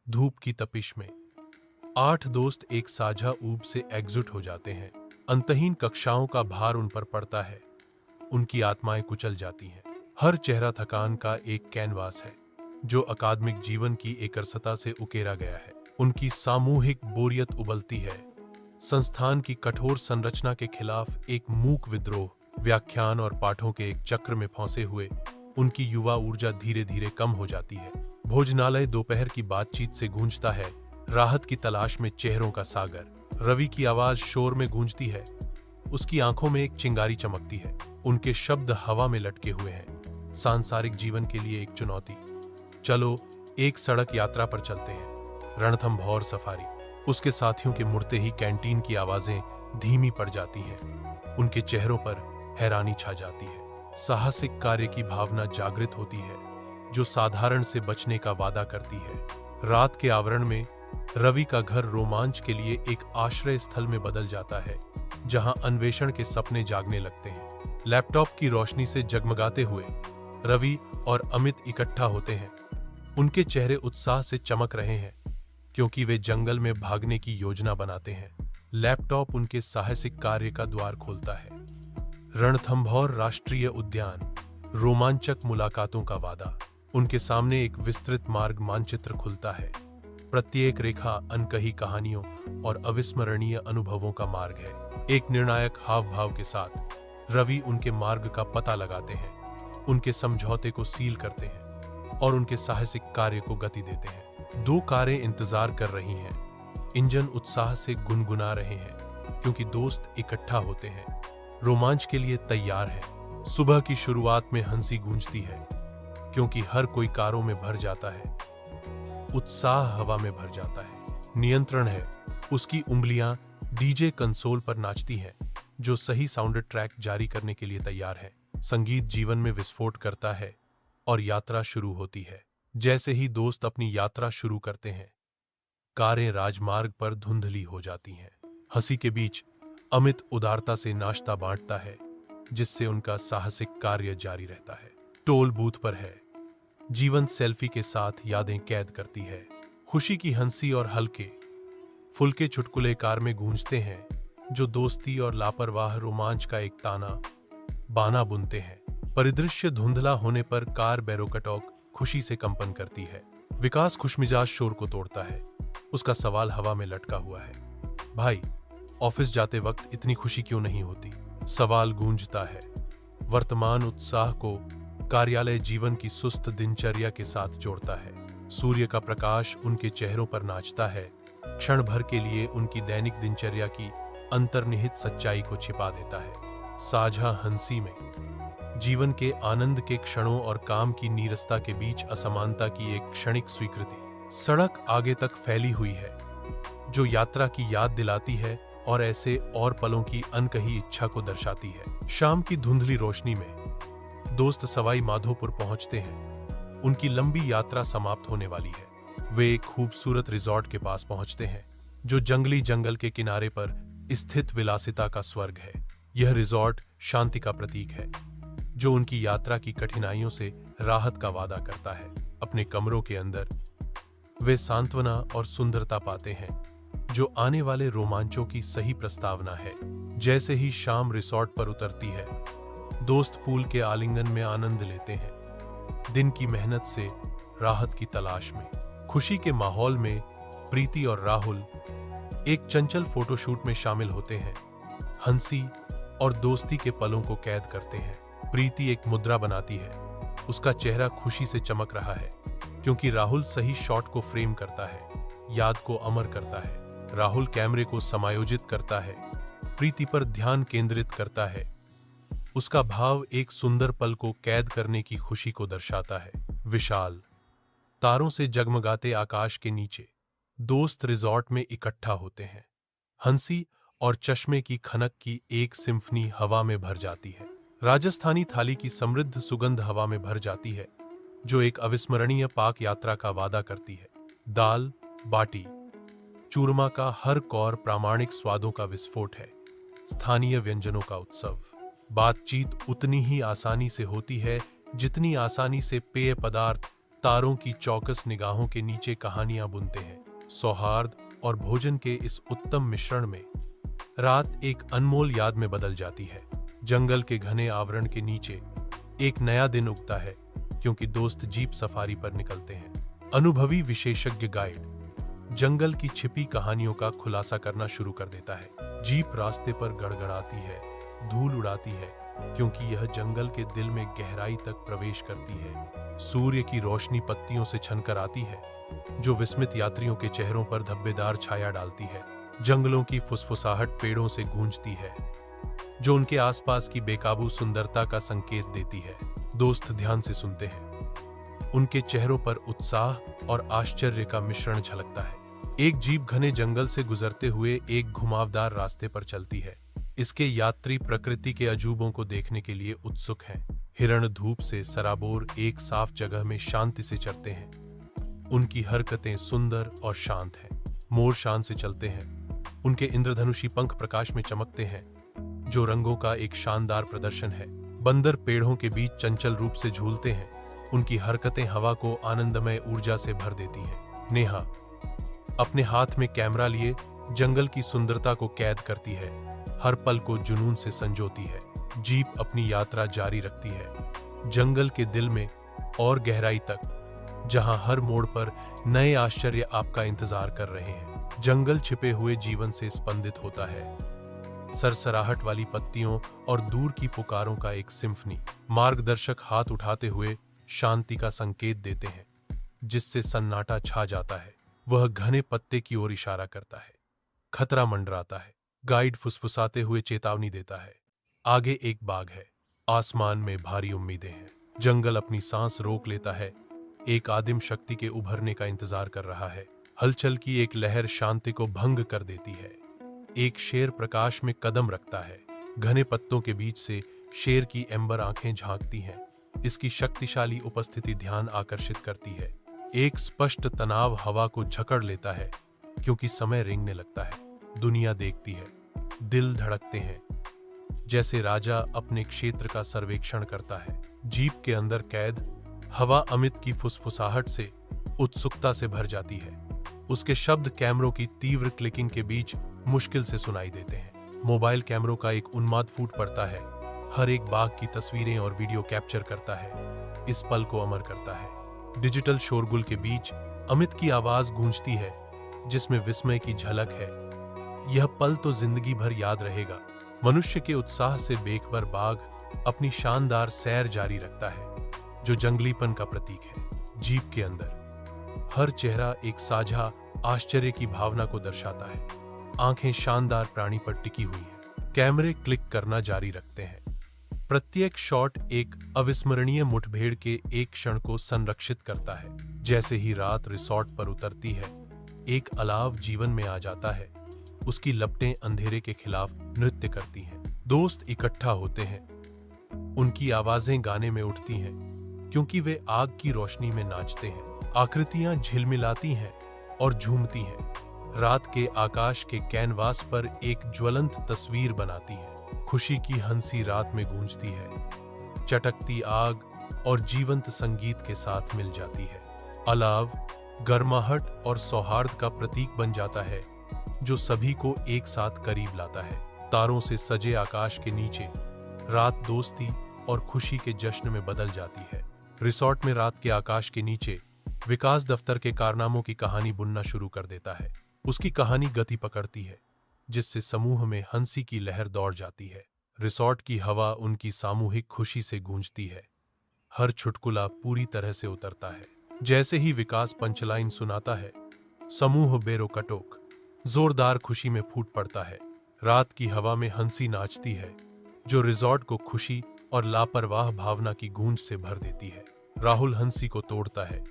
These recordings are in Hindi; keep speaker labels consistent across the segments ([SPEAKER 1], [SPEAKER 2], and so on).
[SPEAKER 1] धूप की तपिश में 8 दोस्त एक साझा ऊब से एकजुट हो जाते हैं। अंतहीन कक्षाओं का भार उन पर पड़ता है। उनकी आत्माएं कुचल जाती हैं। हर चेहरा थकान का एक कैनवास है जो अकादमिक जीवन की एकरसता से उकेरा गया है। उनकी सामूहिक बोरियत उबलती है। संस्थान की कठोर संरचना के खिलाफ एक मूक विद्रोह, व्याख्यान और पाठों के एक चक्र में फंसे हुए उनकी युवा ऊर्जा धीरे धीरे कम हो जाती है। भोजनालय दोपहर की बातचीत से गूंजता है, राहत की तलाश में चेहरों का सागर। रवि की आवाज शोर में गूंजती है, उसकी आंखों में एक चिंगारी चमकती है। उनके शब्द हवा में लटके हुए हैं, सांसारिक जीवन के लिए एक चुनौती। चलो एक सड़क यात्रा पर चलते हैं। रणथंभौर सफारी। उसके साथियों के मुड़ते ही कैंटीन की आवाजें धीमी पड़ जाती हैं। उनके चेहरों पर हैरानी छा जाती है। साहसिक कार्य की भावना जागृत होती है जो साधारण से बचने का वादा करती है। रात के आवरण में रवि का घर रोमांच के लिए एक आश्रय स्थल में बदल जाता है जहां अन्वेषण के सपने जागने लगते हैं। लैपटॉप की रोशनी से जगमगाते हुए रवि और अमित इकट्ठा होते हैं। उनके चेहरे उत्साह से चमक रहे हैं क्योंकि वे जंगल में भागने की योजना बनाते हैं। लैपटॉप उनके साहसिक कार्य का द्वार खोलता है। रणथंभौर राष्ट्रीय उद्यान, रोमांचक मुलाकातों का वादा। उनके सामने एक विस्तृत मार्ग मानचित्र खुलता है। प्रत्येक रेखा अनकही कहानियों और अविस्मरणीय अनुभवों का मार्ग है। एक निर्णायक हाव भाव के साथ रवि उनके मार्ग का पता लगाते हैं, उनके समझौते को सील करते हैं और उनके साहसिक कार्य को गति देते हैं। 2 कारें इंतजार कर रही हैं। इंजन उत्साह से गुनगुना रहे हैं क्योंकि दोस्त इकट्ठा होते हैं, रोमांच के लिए तैयार हैं। सुबह की शुरुआत में हंसी गूंजती है क्योंकि हर कोई कारों में भर जाता है। उत्साह हवा में भर जाता है। नियंत्रण है। उसकी उंगलियां डीजे कंसोल पर नाचती हैं जो सही साउंड ट्रैक जारी करने के लिए तैयार है। संगीत जीवन में विस्फोट करता है और यात्रा शुरू होती है। जैसे ही दोस्त अपनी यात्रा शुरू करते हैं, कारें राजमार्ग पर धुंधली हो जाती हैं। हंसी के बीच अमित उदारता से नाश्ता बांटता है जिससे उनका साहसिक कार्य जारी रहता है। टोल बूथ पर है। जीवन सेल्फी के साथ यादें कैद करती है। खुशी की हंसी और हल्के फुल्के चुटकुले कार में गूंजते हैं जो दोस्ती और लापरवाह रोमांच का एक ताना बाना बुनते हैं। परिदृश्य धुंधला होने पर कार बैरोकटॉक खुशी से कंपन करती है। विकास खुशमिजाज शोर को तोड़ता है। उसका सवाल हवा में लटका हुआ है, भाई ऑफिस जाते वक्त इतनी खुशी क्यों नहीं होती? सवाल गूंजता है। वर्तमान उत्साह को कार्यालय जीवन की सुस्त दिनचर्या के साथ जोड़ता है। सूर्य का प्रकाश उनके चेहरों पर नाचता है, क्षण भर के लिए उनकी दैनिक दिनचर्या की अंतर्निहित सच्चाई को छिपा देता है। साझा हंसी में जीवन के आनंद के क्षणों और काम की नीरसता के बीच असमानता की एक क्षणिक स्वीकृति। सड़क आगे तक फैली हुई है जो यात्रा की याद दिलाती है और ऐसे और पलों की अनकही इच्छा को दर्शाती है। शाम की धुंधली रोशनी में दोस्त सवाई माधोपुर पहुंचते हैं। उनकी लंबी यात्रा समाप्त होने वाली है। वे एक खूबसूरत रिजॉर्ट के पास पहुंचते हैं जो जंगली जंगल के किनारे पर स्थित विलासिता का स्वर्ग है। यह रिजॉर्ट शांति का प्रतीक है जो उनकी यात्रा की कठिनाइयों से राहत का वादा करता है। अपने कमरों के अंदर वे सांत्वना और सुंदरता पाते हैं जो आने वाले रोमांचों की सही प्रस्तावना है। जैसे ही शाम रिसॉर्ट पर उतरती है, दोस्त पूल के आलिंगन में आनंद लेते हैं। दिन की मेहनत से राहत की तलाश में खुशी के माहौल में प्रीति और राहुल एक चंचल फोटोशूट में शामिल होते हैं। हंसी और दोस्ती के पलों को कैद करते हैं। प्रीति एक मुद्रा बनाती है। उसका चेहरा खुशी से चमक रहा है क्योंकि राहुल सही शॉट को फ्रेम करता है, याद को अमर करता है। राहुल कैमरे को समायोजित करता है, प्रीति पर ध्यान केंद्रित करता है। उसका भाव एक सुंदर पल को कैद करने की खुशी को दर्शाता है। विशाल तारों से जगमगाते आकाश के नीचे दोस्त रिजॉर्ट में इकट्ठा होते हैं। हंसी और चश्मे की खनक की एक सिम्फनी हवा में भर जाती है। राजस्थानी थाली की समृद्ध सुगंध हवा में भर जाती है जो एक अविस्मरणीय पाक यात्रा का वादा करती है। दाल बाटी चूरमा का हर कौर प्रामाणिक स्वादों का विस्फोट है। स्थानीय व्यंजनों का उत्सव। बातचीत उतनी ही आसानी से होती है जितनी आसानी से पेय पदार्थ तारों की चौकस निगाहों के नीचे कहानियां बुनते हैं। सौहार्द और भोजन के इस उत्तम मिश्रण में रात एक अनमोल याद में बदल जाती है। जंगल के घने आवरण के नीचे एक नया दिन उगता है, क्योंकि दोस्त जीप सफारी पर निकलते हैं। अनुभवी विशेषज्ञ गाइड जंगल की छिपी कहानियों का खुलासा करना शुरू कर देता है। जीप रास्ते पर गड़गड़ाती है, धूल उड़ाती है, क्योंकि यह जंगल के दिल में गहराई तक प्रवेश करती है। सूर्य की रोशनी पत्तियों से छनकर आती है, जो विस्मित यात्रियों के चेहरों पर धब्बेदार छाया डालती है। जंगलों की फुसफुसाहट पेड़ों से गूंजती है, जो उनके आसपास की बेकाबू सुंदरता का संकेत देती है। दोस्त ध्यान से सुनते हैं। उनके चेहरों पर उत्साह और आश्चर्य का मिश्रण झलकता है। एक जीप घने जंगल से गुजरते हुए एक घुमावदार रास्ते पर चलती है। इसके यात्री प्रकृति के अजूबों को देखने के लिए उत्सुक हैं। हिरण धूप से सराबोर एक साफ जगह में शांति से चरते हैं। उनकी हरकतें सुंदर और शांत हैं। मोर शान से चलते हैं। उनके इंद्रधनुषी पंख प्रकाश में चमकते हैं, जो रंगों का एक शानदार प्रदर्शन है। बंदर पेड़ों के बीच चंचल रूप से झूलते हैं। उनकी हरकतें हवा को आनंदमय ऊर्जा से भर देती हैं। नेहा अपने हाथ में कैमरा लिए जंगल की सुंदरता को कैद करती है, हर पल को जुनून से संजोती है। जीप अपनी यात्रा जारी रखती है, जंगल के दिल में और गहराई तक, जहां हर मोड़ पर नए आश्चर्य आपका इंतजार कर रहे हैं। जंगल छिपे हुए जीवन से स्पंदित होता है, सरसराहट वाली पत्तियों और दूर की पुकारों का एक सिम्फनी। मार्गदर्शक हाथ उठाते हुए शांति का संकेत देते हैं, जिससे सन्नाटा छा जाता है। वह घने पत्ते की ओर इशारा करता है। खतरा मंडराता है। गाइड फुसफुसाते हुए चेतावनी देता है, आगे एक बाघ है। आसमान में भारी उम्मीदें हैं। जंगल अपनी सांस रोक लेता है, एक आदिम शक्ति के उभरने का इंतजार कर रहा है। हलचल की एक लहर शांति को भंग कर देती है। एक शेर प्रकाश में कदम रखता है। घने पत्तों के बीच से शेर की एम्बर आंखें झांकती हैं। इसकी शक्तिशाली उपस्थिति ध्यान आकर्षित करती है। एक स्पष्ट तनाव हवा को जकड़ लेता है, क्योंकि समय रेंगने लगता है। दुनिया देखती है, दिल धड़कते हैं, जैसे राजा अपने क्षेत्र का सर्वेक्षण करता है। जीप के अंदर कैद हवा अमित की फुसफुसाहट से उत्सुकता से भर जाती है। उसके शब्द कैमरों की तीव्र क्लिकिंग के बीच मुश्किल से सुनाई देते हैं। मोबाइल कैमरों का एक उन्माद फूट पड़ता है, हर एक बाघ की तस्वीरें और वीडियो कैप्चर करता है, इस पल को अमर करता है। डिजिटल शोरगुल के बीच अमित की आवाज गूंजती है, जिसमें विस्मय की झलक है। यह पल तो जिंदगी भर याद रहेगा। मनुष्य के उत्साह से बेखबर बाघ अपनी शानदार सैर जारी रखता है, जो जंगलीपन का प्रतीक है। जीप के अंदर हर चेहरा एक साझा आश्चर्य की भावना को दर्शाता है। आंखें शानदार प्राणी पर टिकी हुई हैं। कैमरे क्लिक करना जारी रखते हैं। प्रत्येक शॉट एक अविस्मरणीय मुठभेड़ के एक क्षण को संरक्षित करता है। जैसे ही रात रिसॉर्ट पर उतरती है, एक अलाव जीवन में आ जाता है। उसकी लपटें अंधेरे के खिलाफ नृत्य करती हैं। दोस्त इकट्ठा होते हैं। उनकी आवाजें गाने में उठती हैं, क्योंकि वे आग की रोशनी में नाचते हैं। आकृतियां झिलमिलाती हैं और झूमती हैं। रात के आकाश के कैनवास पर एक ज्वलंत तस्वीर बनाती है। खुशी की हंसी रात में गूंजती है, चटकती आग और जीवंत संगीत के साथ मिल जाती है। अलाव गर्माहट और सौहार्द का प्रतीक बन जाता है, जो सभी को एक साथ करीब लाता है। तारों से सजे आकाश के नीचे रात दोस्ती और खुशी के जश्न में बदल जाती है। रिसॉर्ट में रात के आकाश के नीचे विकास दफ्तर के कारनामों की कहानी बुनना शुरू कर देता है। उसकी कहानी गति पकड़ती है, जिससे समूह में हंसी की लहर दौड़ जाती है। रिसॉर्ट की हवा उनकी सामूहिक खुशी से गूंजती है। हर चुटकुला पूरी तरह से उतरता है। जैसे ही विकास पंचलाइन सुनाता है, समूह बेरोकटोक जोरदार खुशी में फूट पड़ता है। रात की हवा में हंसी नाचती है, जो रिसॉर्ट को खुशी और लापरवाह भावना की गूंज से भर देती है। राहुल हंसी को तोड़ता है।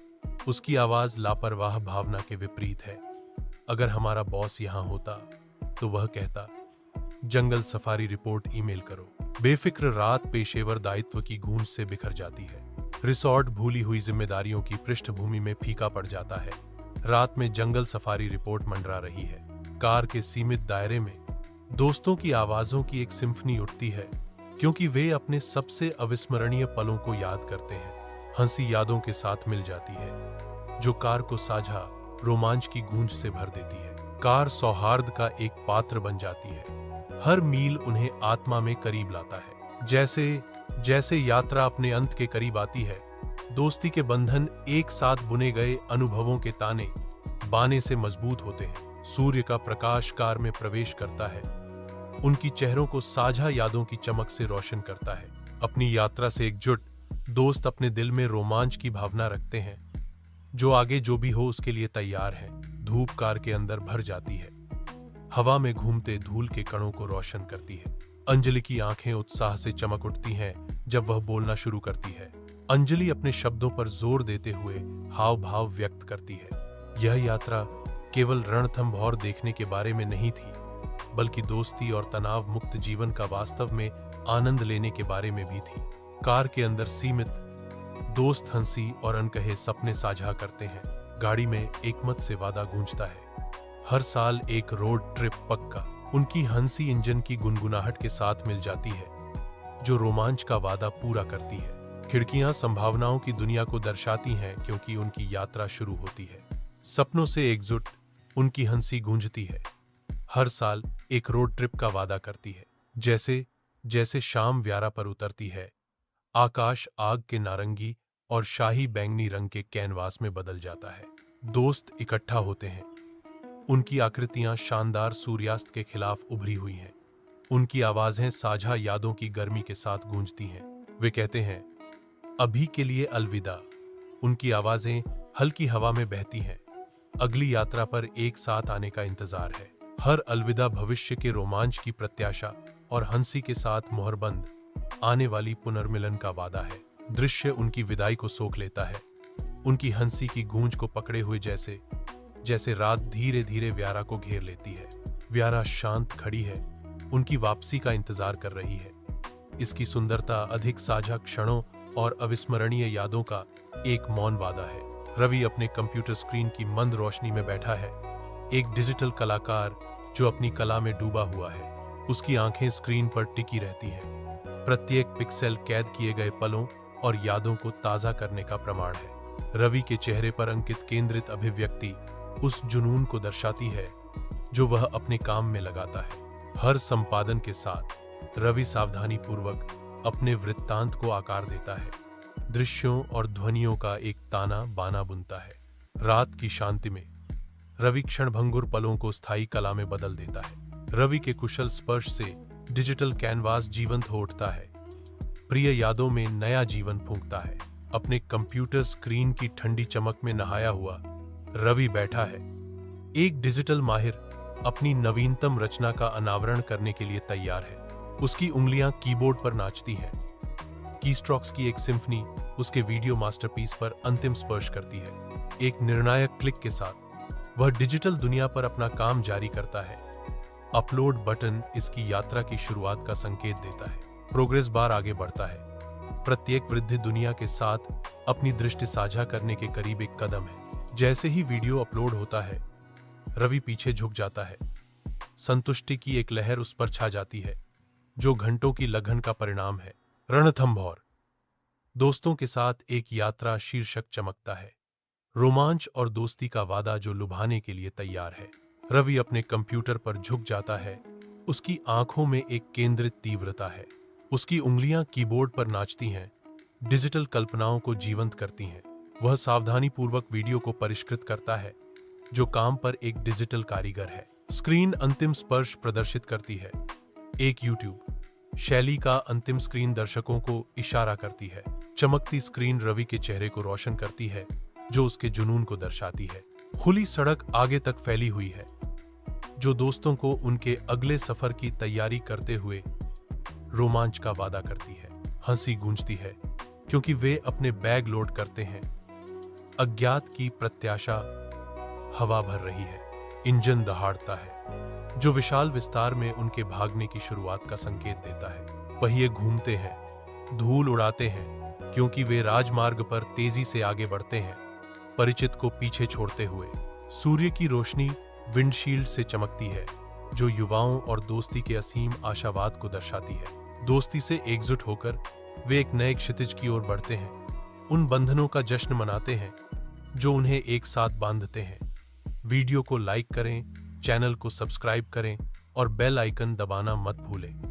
[SPEAKER 1] उसकी आवाज लापरवाह भावना के विपरीत है। अगर हमारा बॉस यहां होता तो वह कहता, जंगल सफारी रिपोर्ट ईमेल करो। बेफिक्र रात पेशेवर दायित्व की गूंज से बिखर जाती है। रिसॉर्ट भूली हुई जिम्मेदारियों की पृष्ठभूमि में फीका पड़ जाता है। रात में जंगल सफारी रिपोर्ट मंडरा रही है। कार के सीमित दायरे में दोस्तों की आवाजों की एक सिम्फनी उठती है, क्योंकि वे अपने सबसे अविस्मरणीय पलों को याद करते हैं। हंसी यादों के साथ मिल जाती है जो कार को साझा रोमांच की गूंज से भर देती है। कार सौहार्द का एक पात्र बन जाती है। हर मील उन्हें आत्मा में करीब लाता है। जैसे जैसे यात्रा अपने अंत के करीब आती है, दोस्ती के बंधन एक साथ बुने गए अनुभवों के ताने बाने से मजबूत होते हैं। सूर्य का प्रकाश कार में प्रवेश करता है, उनकी चेहरों को साझा यादों की चमक से रोशन करता है। अपनी यात्रा से एकजुट दोस्त अपने दिल में रोमांच की भावना रखते हैं, जो आगे जो भी हो उसके लिए तैयार है। धूप कार के अंदर भर जाती है, हवा में घूमते धूल के कणों को रोशन करती है। अंजलि की आंखें उत्साह से चमक उठती हैं जब वह बोलना शुरू करती है। अंजलि अपने शब्दों पर जोर देते हुए हाव भाव व्यक्त करती है। यह यात्रा केवल रणथंभौर देखने के बारे में नहीं थी, बल्कि दोस्ती और तनाव मुक्त जीवन का वास्तव में आनंद लेने के बारे में भी थी। कार के अंदर सीमित दोस्त हंसी और अनकहे सपने साझा करते हैं। गाड़ी में एकमत से वादा गूंजता है, हर साल एक रोड ट्रिप पक्का। उनकी हंसी इंजन की गुनगुनाहट के साथ मिल जाती है, जो रोमांच का वादा पूरा करती है। खिड़कियां संभावनाओं की दुनिया को दर्शाती हैं क्योंकि उनकी यात्रा शुरू होती है। सपनों से एकजुट उनकी हंसी गूंजती है, हर साल एक रोड ट्रिप का वादा करती है। जैसे जैसे शाम व्यारा पर उतरती है, आकाश आग के नारंगी और शाही बैंगनी रंग के कैनवास में बदल जाता है। दोस्त इकट्ठा होते हैं, उनकी आकृतियां शानदार सूर्यास्त के खिलाफ उभरी हुई हैं। उनकी आवाजें साझा यादों की गर्मी के साथ गूंजती हैं। वे कहते हैं, अभी के लिए अलविदा। उनकी आवाजें हल्की हवा में बहती हैं। अगली यात्रा पर एक साथ आने का इंतजार है। हर अलविदा भविष्य के रोमांच की प्रत्याशा और हंसी के साथ मोहरबंद आने वाली पुनर्मिलन का वादा है। दृश्य उनकी विदाई को सोख लेता है, उनकी हंसी की गूंज को पकड़े हुए जैसे जैसे रात धीरे धीरे व्यारा को घेर लेती है। व्यारा शांत खड़ी है, उनकी वापसी का इंतजार कर रही है। इसकी सुंदरता अधिक साझा क्षणों और अविस्मरणीय यादों का एक मौन वादा है। रवि अपने कंप्यूटर स्क्रीन की मंद रोशनी में बैठा है, एक डिजिटल कलाकार जो अपनी कला में डूबा हुआ है। उसकी आंखें स्क्रीन पर टिकी रहती हैं, प्रत्येक पिक्सेल कैद किए गए पलों और यादों को ताजा करने का प्रमाण है। रवि के चेहरे पर अंकित केंद्रित अभिव्यक्ति उस जुनून को दर्शाती है जो वह अपने काम में लगाता है। हर संपादन के साथ रवि सावधानी पूर्वक अपने वृत्तांत को आकार देता है, दृश्यों और ध्वनियों का एक ताना बाना बुनता है। रात की शांति में रवि क्षणभंगुर पलों को स्थायी कला में बदल देता है। रवि के कुशल स्पर्श से डिजिटल कैनवास जीवंत हो उठता है, प्रिय यादों में नया जीवन फूंकता है। अपने कंप्यूटर स्क्रीन की ठंडी चमक में नहाया हुआ रवि बैठा है, एक डिजिटल माहिर अपनी नवीनतम रचना का अनावरण करने के लिए तैयार है। उसकी उंगलियां कीबोर्ड पर नाचती हैं, कीस्ट्रोक्स की एक सिम्फनी उसके वीडियो मास्टरपीस पर अंतिम स्पर्श करती है। एक निर्णायक क्लिक के साथ वह डिजिटल दुनिया पर अपना काम जारी करता है। अपलोड बटन इसकी यात्रा की शुरुआत का संकेत देता है। प्रोग्रेस बार आगे बढ़ता है, प्रत्येक वृद्धि दुनिया के साथ अपनी दृष्टि साझा करने के करीब एक कदम है। जैसे ही वीडियो अपलोड होता है, रवि पीछे झुक जाता है। संतुष्टि की एक लहर उस पर छा जाती है, जो घंटों की लगन का परिणाम है। रणथंभौर दोस्तों के साथ एक यात्रा शीर्षक चमकता है, रोमांच और दोस्ती का वादा जो लुभाने के लिए तैयार है। रवि अपने कंप्यूटर पर झुक जाता है, उसकी आंखों में एक केंद्रित तीव्रता है। उसकी उंगलियां कीबोर्ड पर नाचती हैं, डिजिटल कल्पनाओं को जीवंत करती हैं। वह सावधानीपूर्वक वीडियो को परिष्कृत करता है, जो काम पर एक डिजिटल कारीगर है। स्क्रीन अंतिम स्पर्श प्रदर्शित करती है, एक यूट्यूब शैली का अंतिम स्क्रीन दर्शकों को इशारा करती है। चमकती स्क्रीन रवि के चेहरे को रोशन करती है, जो उसके जुनून को दर्शाती है। खुली सड़क आगे तक फैली हुई है, जो दोस्तों को उनके अगले सफर की तैयारी करते हुए रोमांच का वादा करती है। हंसी गूंजती है क्योंकि वे अपने बैग लोड करते हैं। अज्ञात की प्रत्याशा हवा भर रही है। इंजन दहाड़ता है, जो विशाल विस्तार में उनके भागने की शुरुआत का संकेत देता है। पहिए घूमते हैं, धूल उड़ाते हैं, क्योंकि वे राजमार्ग पर तेजी से आगे बढ़ते हैं, परिचित को पीछे छोड़ते हुए। सूर्य की रोशनी विंडशील्ड से चमकती है, जो युवाओं और दोस्ती के असीम आशावाद को दर्शाती है। दोस्ती से एकजुट होकर वे एक नए क्षितिज की ओर बढ़ते हैं। उन बंधनों का जश्न मनाते हैं जो उन्हें एक साथ बांधते हैं। वीडियो को लाइक करें, चैनल को सब्सक्राइब करें और बेल आइकन दबाना मत भूलें।